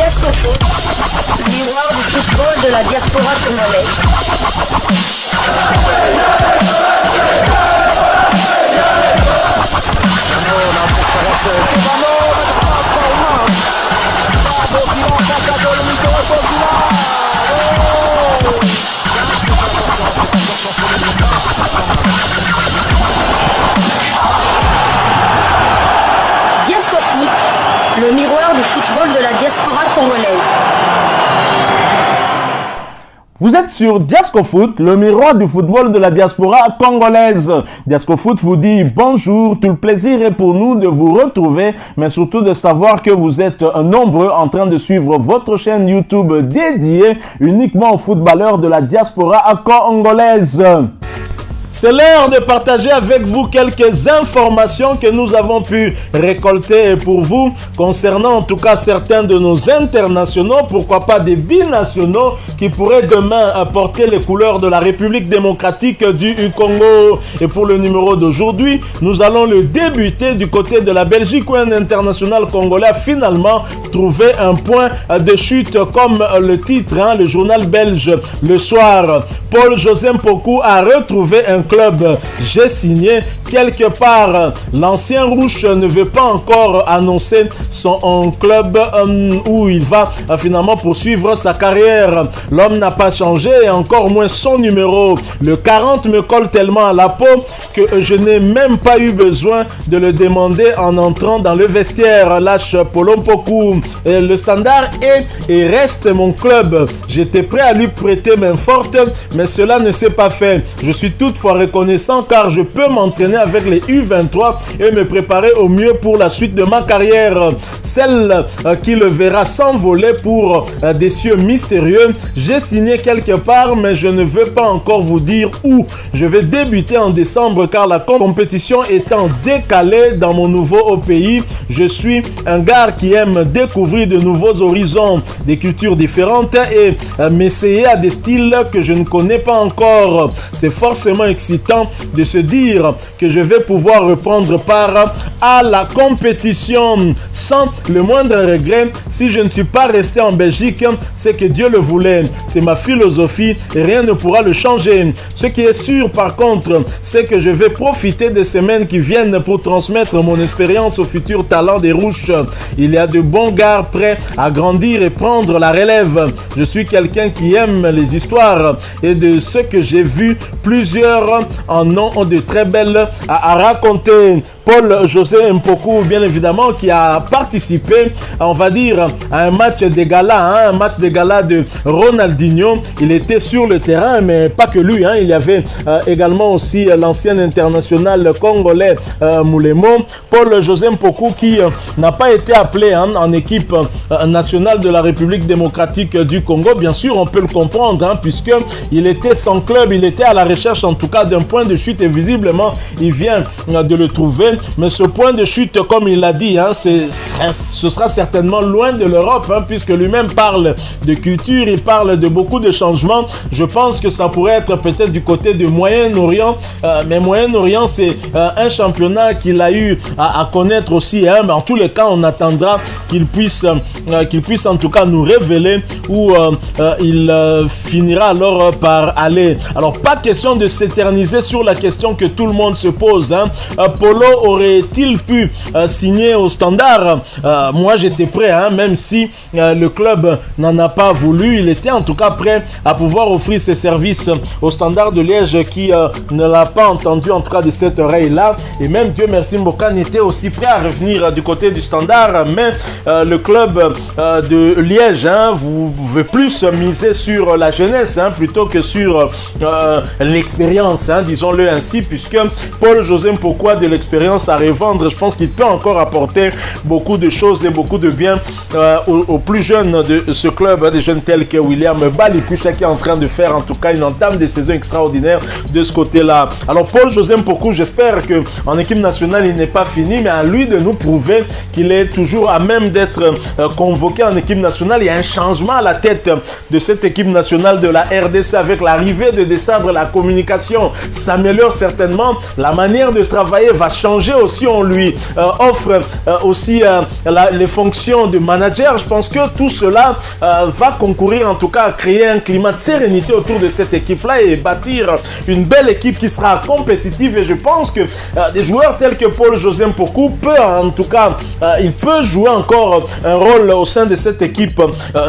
Diasco Foot, miroir du football de la diaspora congolaise. Diasco Foot, le miroir du football de la diaspora congolaise. Vous êtes sur Diasco Foot, le miroir du football de la diaspora congolaise. Diasco Foot vous dit bonjour, tout le plaisir est pour nous de vous retrouver, mais surtout de savoir que vous êtes nombreux en train de suivre votre chaîne YouTube dédiée uniquement aux footballeurs de la diaspora congolaise. C'est l'heure de partager avec vous quelques informations que nous avons pu récolter pour vous concernant en tout cas certains de nos internationaux, pourquoi pas des binationaux qui pourraient demain porter les couleurs de la République démocratique du Congo. Et pour le numéro d'aujourd'hui, nous allons le débuter du côté de la Belgique où un international congolais a finalement trouvé un point de chute comme le titre, le journal belge Le Soir. Paul-José Mpoku a retrouvé un club. J'ai signé quelque part. L'ancien rouge ne veut pas encore annoncer son club où il va finalement poursuivre sa carrière. L'homme n'a pas changé et encore moins son numéro. Le 40 me colle tellement à la peau que je n'ai même pas eu besoin de le demander en entrant dans le vestiaire. Lâche Paul Mpoku. Le Standard est et reste mon club. J'étais prêt à lui prêter main forte, mais cela ne s'est pas fait. Je suis toutefois reconnaissant car je peux m'entraîner avec les U23 et me préparer au mieux pour la suite de ma carrière. Celle qui le verra s'envoler pour des cieux mystérieux. J'ai signé quelque part, mais je ne veux pas encore vous dire où. Je vais débuter en décembre car la compétition étant décalée dans mon nouveau pays. Je suis un gars qui aime découvrir de nouveaux horizons, des cultures différentes et m'essayer à des styles que je ne connais pas encore. C'est forcément excitant de se dire que je vais pouvoir reprendre part à la compétition sans le moindre regret. Si je ne suis pas resté en Belgique, c'est que Dieu le voulait. C'est ma philosophie et rien ne pourra le changer. Ce qui est sûr par contre, c'est que je vais profiter des semaines qui viennent pour transmettre mon expérience aux futurs talents des Rouges. Il y a de bons gars prêts à grandir et prendre la relève. Je suis quelqu'un qui aime les histoires et de ce que j'ai vu, plusieurs en ont de très belles à raconter. Paul-José Mpoku, bien évidemment, qui a participé, on va dire, à un match de gala, un match de gala de Ronaldinho. Il était sur le terrain, mais pas que lui. Il y avait également aussi l'ancien international congolais Moulemo. Paul-José Mpoku qui n'a pas été appelé en équipe nationale de la République démocratique du Congo. Bien sûr, on peut le comprendre, puisque il était sans club, il était à la recherche en tout cas d'un point de chute et visiblement, il vient de le trouver. Mais ce point de chute, comme il l'a dit, ce sera certainement loin de l'Europe, puisque lui-même parle de culture, il parle de beaucoup de changements. Je pense que ça pourrait être peut-être du côté du Moyen-Orient, mais Moyen-Orient, c'est un championnat qu'il a eu à connaître aussi, mais en tous les cas, on attendra qu'il puisse en tout cas nous révéler où il finira alors par aller. Alors, pas question de s'éterniser sur la question que tout le monde se pose. Polo aurait-il pu signer au Standard? Moi, j'étais prêt, même si le club n'en a pas voulu. Il était en tout cas prêt à pouvoir offrir ses services au Standard de Liège qui ne l'a pas entendu, en tout cas de cette oreille-là. Et même Dieu merci, Mbokan était aussi prêt à revenir du côté du Standard. Mais le club de Liège veut plus miser sur la jeunesse plutôt que sur l'expérience, disons-le ainsi, puisque Paul-José Mpoku a de l'expérience à revendre. Je pense qu'il peut encore apporter beaucoup de choses et beaucoup de bien aux plus jeunes de ce club, des jeunes tels que William Balipucha qui est en train de faire en tout cas une entame de saison extraordinaire de ce côté-là. Alors Paul-José Mpoku, j'espère qu'en équipe nationale il n'est pas fini, mais à lui de nous prouver qu'il est toujours à même d'être convoqué en équipe nationale. Il y a un changement à la tête de cette équipe nationale de la RDC avec l'arrivée de décembre. La communication s'améliore certainement, la manière de travailler va changer l'étranger aussi, on lui offre aussi les fonctions de manager. Je pense que tout cela va concourir en tout cas à créer un climat de sérénité autour de cette équipe-là et bâtir une belle équipe qui sera compétitive. Et je pense que des joueurs tels que Paul-José Mpoku peut en tout cas, il peut jouer encore un rôle au sein de cette équipe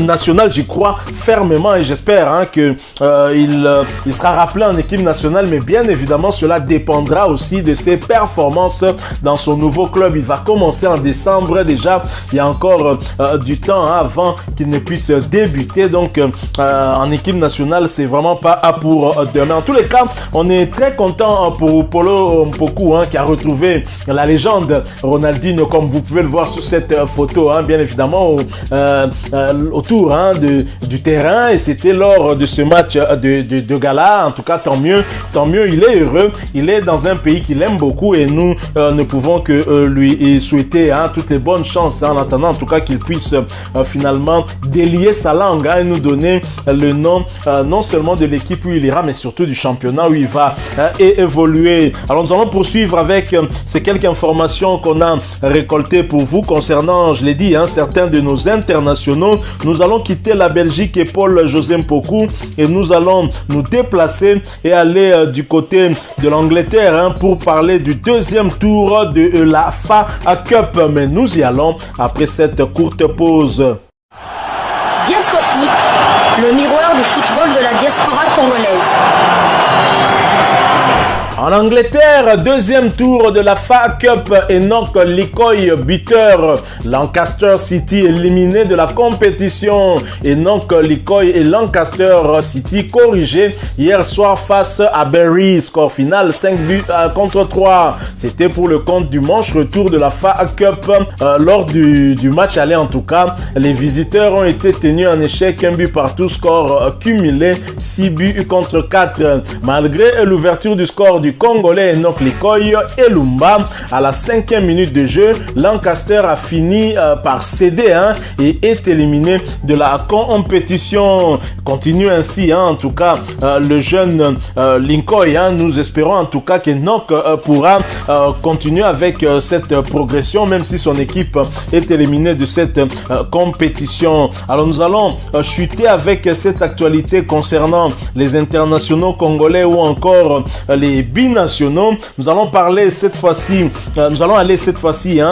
nationale. J'y crois fermement et j'espère qu'il sera rappelé en équipe nationale, mais bien évidemment cela dépendra aussi de ses performances dans son nouveau club. Il va commencer en décembre déjà, il y a encore du temps avant qu'il ne puisse débuter, donc en équipe nationale c'est vraiment pas à pour demain. En tous les cas, on est très content pour Polo Mpoku qui a retrouvé la légende Ronaldinho, comme vous pouvez le voir sur cette photo, bien évidemment autour du terrain, et c'était lors de ce match de gala. En tout cas, tant mieux, il est heureux, il est dans un pays qu'il aime beaucoup et nous ne pouvons que lui souhaiter toutes les bonnes chances en attendant en tout cas qu'il puisse finalement délier sa langue et nous donner le nom non seulement de l'équipe où il ira, mais surtout du championnat où il va évoluer. Alors nous allons poursuivre avec ces quelques informations qu'on a récoltées pour vous concernant, je l'ai dit, certains de nos internationaux. Nous allons quitter la Belgique et Paul-José Mpoku et nous allons nous déplacer et aller du côté de l'Angleterre pour parler du deuxième tour de la FA Cup. Mais nous y allons après cette courte pause. Diasco Foot, le miroir du football de la diaspora congolaise. En Angleterre, deuxième tour de la FA Cup, Enoch Likoy buteur. Lancaster City éliminé de la compétition. Enoch Likoy et Lancaster City corrigé hier soir face à Bury. Score final 5 buts contre 3. C'était pour le compte du manche retour de la FA Cup. Lors du match aller en tout cas, les visiteurs ont été tenus en échec, un but partout, score cumulé 6 buts contre 4. Malgré l'ouverture du score du Congolais Enoch Likoy et Lumba à la 5e minute de jeu, Lancaster a fini par céder et est éliminé de la compétition. Continue ainsi en tout cas le jeune Likoy. Nous espérons en tout cas qu'Enoch pourra continuer avec cette progression même si son équipe est éliminée de cette compétition. Alors nous allons chuter avec cette actualité concernant les internationaux congolais ou encore les binationaux. Nous allons parler cette fois-ci,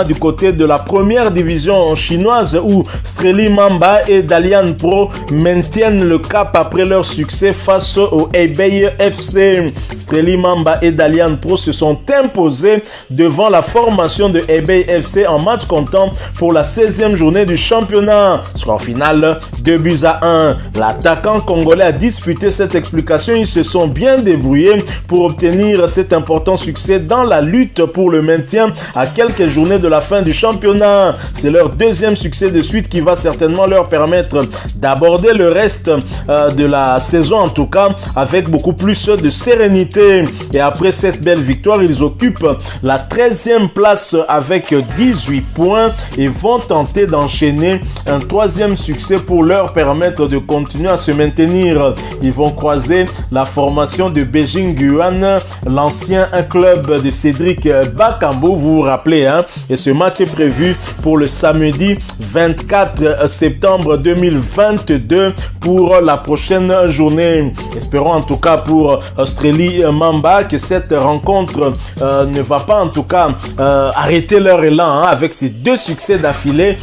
du côté de la première division chinoise où Streli Mamba et Dalian Pro maintiennent le cap après leur succès face au Hebei FC. Streli Mamba et Dalian Pro se sont imposés devant la formation de Hebei FC en match comptant pour la 16e journée du championnat. Score final 2-1. L'attaquant congolais a disputé cette explication. Ils se sont bien débrouillés pour obtenir cet important succès dans la lutte pour le maintien à quelques journées de la fin du championnat. C'est leur deuxième succès de suite qui va certainement leur permettre d'aborder le reste de la saison en tout cas avec beaucoup plus de sérénité. Et après cette belle victoire, ils occupent la 13e place avec 18 points et vont tenter d'enchaîner un troisième succès pour leur permettre de continuer à se maintenir. Ils vont croiser la formation de Beijing Guan, l'ancien club de Cédric Bakambu, vous vous rappelez, et ce match est prévu pour le samedi 24 septembre 2022 pour la prochaine journée. Espérons en tout cas pour Streli Mamba que cette rencontre ne va pas en tout cas arrêter leur élan avec ces deux succès d'affilée.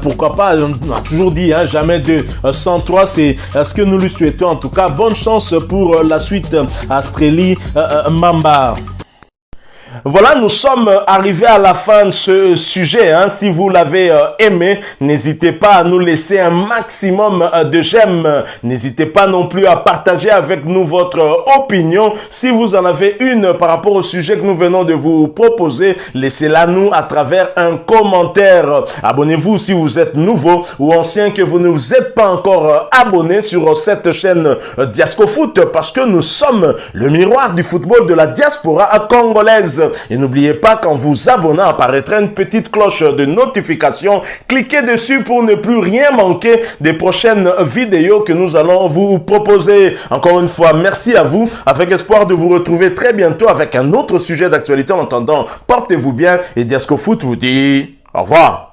Pourquoi pas, on a toujours dit jamais de 103, c'est ce que nous lui souhaitons en tout cas. Bonne chance pour la suite à Streli Mamba. Voilà, nous sommes arrivés à la fin de ce sujet. Si vous l'avez aimé, n'hésitez pas à nous laisser un maximum de j'aime. N'hésitez pas non plus à partager avec nous votre opinion. Si vous en avez une par rapport au sujet que nous venons de vous proposer, laissez-la nous à travers un commentaire. Abonnez-vous si vous êtes nouveau ou ancien que vous ne vous êtes pas encore abonné sur cette chaîne Diasco Foot parce que nous sommes le miroir du football de la diaspora congolaise. Et n'oubliez pas qu'en vous abonnant apparaîtra une petite cloche de notification. Cliquez dessus pour ne plus rien manquer des prochaines vidéos que nous allons vous proposer. Encore une fois, merci à vous, avec espoir de vous retrouver très bientôt avec un autre sujet d'actualité. En attendant, portez-vous bien et Diasco Foot vous dit au revoir.